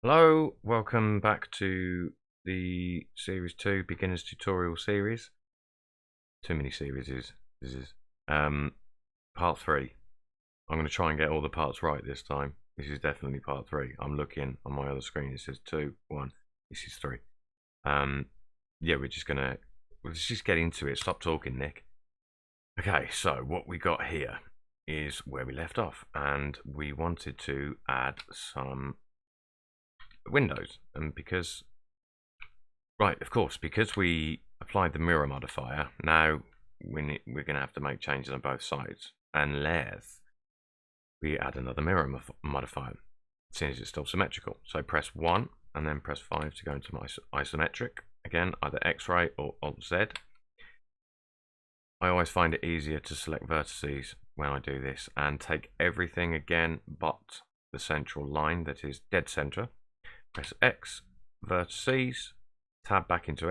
Hello, welcome back to the Series 2 Beginners Tutorial Series. Too many series this is. Part 3. I'm going to try and get all the parts right this time. This is definitely part 3. I'm looking on my other screen, it says 2, 1. This is 3. Yeah, let's just get into it. Stop talking, Nick. Okay, so what we got here is where we left off, and we wanted to add some windows, and because because we applied the mirror modifier, now we're going to have to make changes on both sides unless we add another mirror modifier, since it's still symmetrical. So press 1 and then press 5 to go into my isometric. Again, either X-ray or Alt-Z. I always find it easier to select vertices when I do this and take everything again but the central line that is dead center. Press X, vertices, tab back into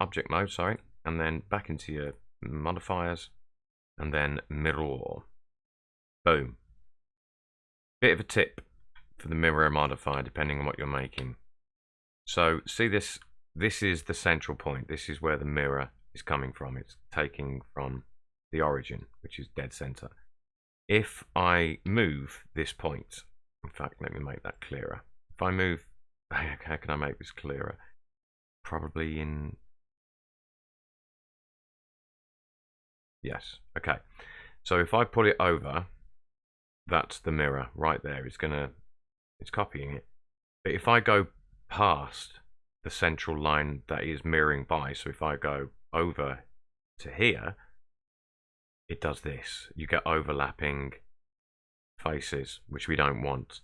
object mode, and then back into your modifiers, and then mirror. Boom. Bit of a tip for the mirror modifier, depending on what you're making. So see this is the central point. This is where the mirror is coming from. It's taking from the origin, which is dead center. If I move this point, in fact, let me make that clearer. If I move, how can I make this clearer? Probably in, yes, okay. So if I put it over, that's the mirror right there. It's copying it. But if I go past the central line that is mirroring by, so if I go over to here, it does this. You get overlapping faces, which we don't want.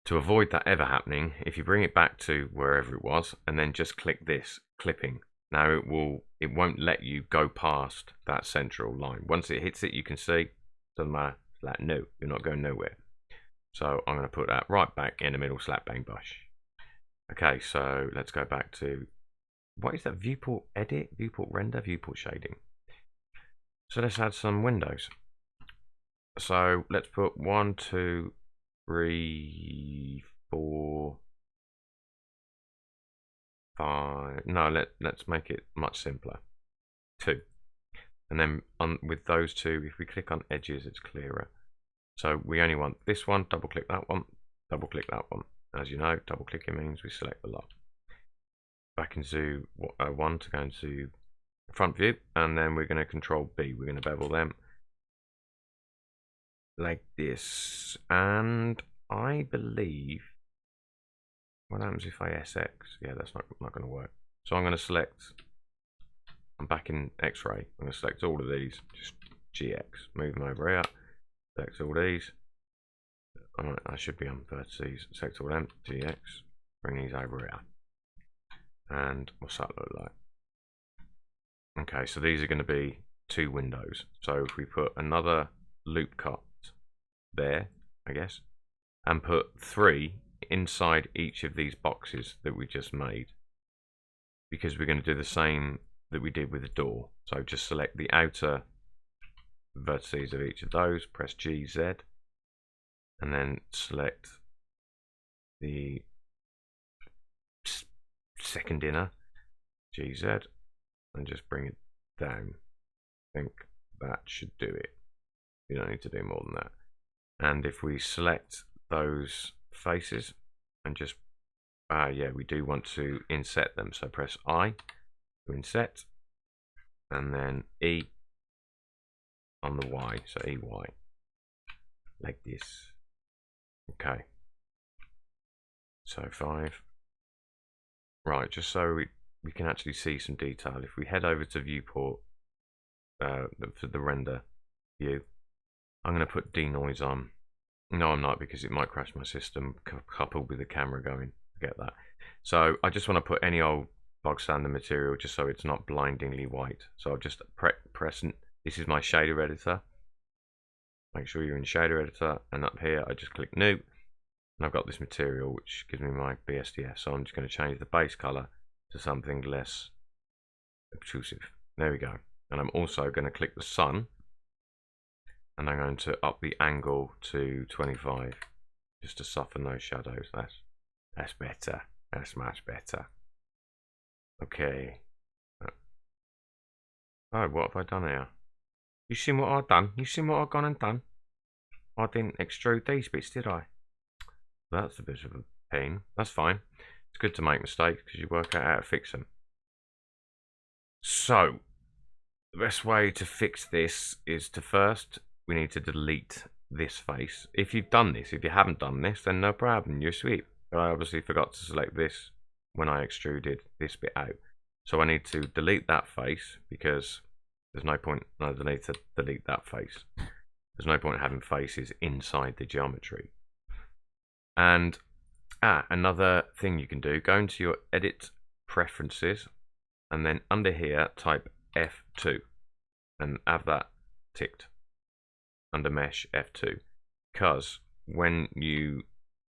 To avoid that ever happening, if you bring it back to wherever it was and then just click this clipping, now it won't let you go past that central line. Once it hits it, you can see, doesn't matter, like, no, you're not going nowhere. So I'm going to put that right back in the middle, slap bang bush. Okay, so let's go back to, what is that? Viewport edit, viewport render, viewport shading. So let's add some windows. So let's put 1, 2, 3, 4, 5. No, let's make it much simpler. 2. And then with those two, if we click on edges, it's clearer. So we only want this one, double click that one, double click that one. As you know, double clicking means we select the lot. Back into 1 to go into front view, and then we're going to control B. We're going to bevel them like this, and I believe, what happens if I SX? Yeah, that's not going to work. So I'm going to select, I'm back in X-ray, I'm going to select all of these, just GX, move them over here, select all these, alright, I should be on vertices, select all them, GX, bring these over here, and what's that look like? Okay, so these are going to be 2 windows, so if we put another loop cut there, I guess, and put 3 inside each of these boxes that we just made, because we're going to do the same that we did with the door. So just select the outer vertices of each of those, press GZ, and then select the second inner, GZ, and just bring it down. I think that should do it. You don't need to do more than that. And if we select those faces and just, yeah, we do want to inset them. So press I to inset, and then E on the Y, so EY, like this. Okay. So 5. Right, just so we can actually see some detail. If we head over to viewport for the render view, I'm going to put denoise on. No, I'm not, because it might crash my system coupled with the camera going. Forget that. So I just want to put any old bog standard material just so it's not blindingly white. So I'll just press, this is my shader editor. Make sure you're in shader editor, and up here I just click new, and I've got this material which gives me my BSDF. So I'm just going to change the base color to something less obtrusive. There we go. And I'm also going to click the sun, and I'm going to up the angle to 25 just to soften those shadows. That's That's better. That's much better. Okay. Oh, what have I done here? You seen what I've done? You seen what I've gone and done? I didn't extrude these bits, did I? That's a bit of a pain. That's fine. It's good to make mistakes because you work out how to fix them. So, the best way to fix this is to first, we need to delete this face. If you've done this, if you haven't done this, then no problem, you're sweet. But I obviously forgot to select this when I extruded this bit out. So I need to delete that face because there's no point, I need to delete that face. There's no point having faces inside the geometry. And another thing you can do, go into your edit preferences and then under here type F2 and have that ticked under mesh F2, because when you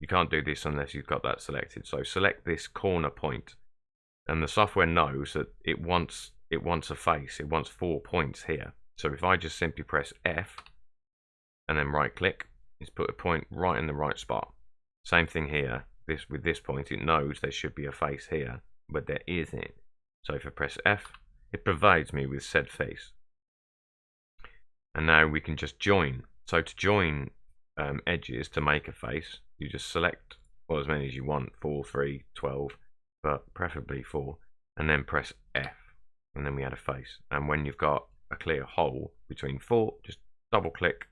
can't do this unless you've got that selected. So select this corner point and the software knows that it wants a face, it wants 4 points here. So if I just simply press F and then right click, it's put a point right in the right spot. Same thing here, with this point, it knows there should be a face here, but there isn't. So if I press F, it provides me with said face. And now we can just join. So to join edges to make a face, you just select, well, as many as you want, 4, 3, 12, but preferably 4, and then press F, and then we add a face. And when you've got a clear hole between 4, just double click,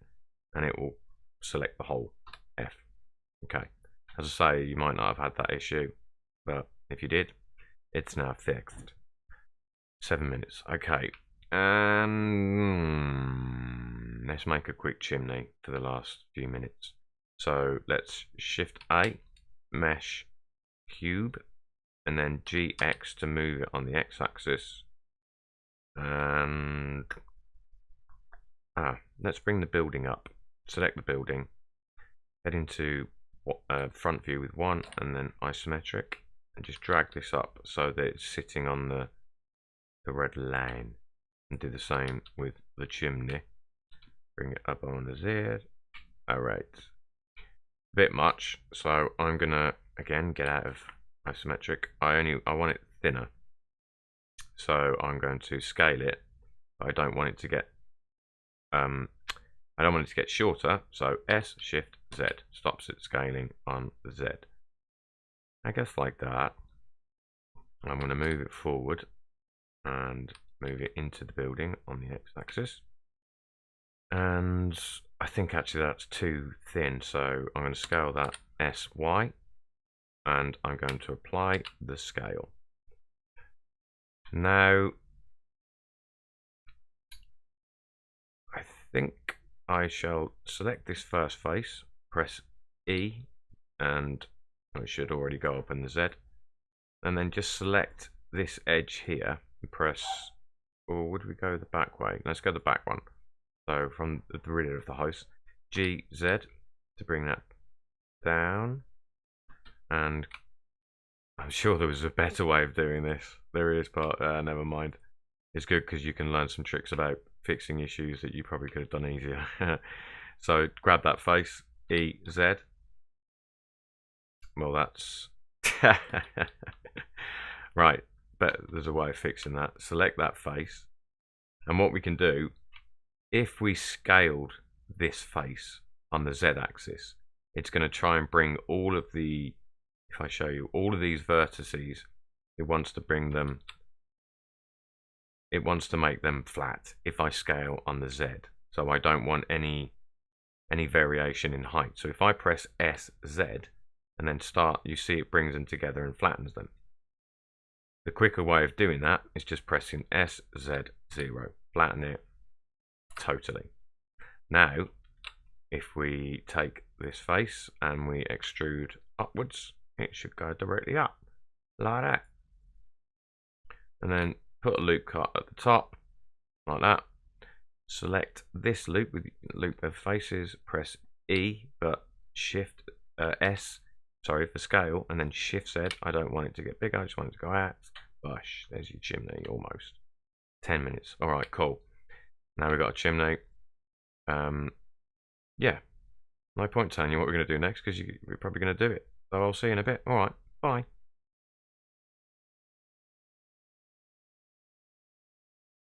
and it will select the whole F. Okay. As I say, you might not have had that issue, but if you did, it's now fixed. 7 minutes. Okay. And let's make a quick chimney for the last few minutes. So let's Shift A, mesh cube, and then GX to move it on the X-axis. And let's bring the building up. Select the building. Head into front view with 1 and then isometric, and just drag this up so that it's sitting on the red line, and do the same with the chimney. Bring it up on the Z. Alright, bit much, so I'm gonna again get out of isometric. I want it thinner, so I'm going to scale it. I don't want it to get shorter, so S Shift Z stops it scaling on the Z. I guess like that. I'm going to move it forward and move it into the building on the X-axis. And I think actually that's too thin, so I'm going to scale that SY, and I'm going to apply the scale. Now, I think I shall select this first face, press E, and it should already go up in the Z, and then just select this edge here and press, or would we go the back way? Let's go the back one. So from the rear of the house, GZ to bring that down, and I'm sure there was a better way of doing this. There is, but never mind. It's good because you can learn some tricks about fixing issues that you probably could have done easier. So grab that face, EZ. Well, that's right, but there's a way of fixing that. Select that face, and what we can do, if we scaled this face on the Z axis, it's going to try and bring all of the, if I show you all of these vertices, it wants to bring them, it wants to make them flat if I scale on the Z. So I don't want any variation in height. So if I press SZ and then start, you see it brings them together and flattens them. The quicker way of doing that is just pressing SZ0, flatten it totally. Now, if we take this face and we extrude upwards, it should go directly up, like that. And then put a loop cut at the top, like that. Select this loop with loop of faces, press E, but Shift S, sorry, for scale, and then Shift Z. I don't want it to get bigger, I just want it to go out. Gosh, there's your chimney, almost. 10 minutes. Alright, cool. Now we've got a chimney. Yeah, no point telling you what we're going to do next because we're probably going to do it. So I'll see you in a bit. All right, bye.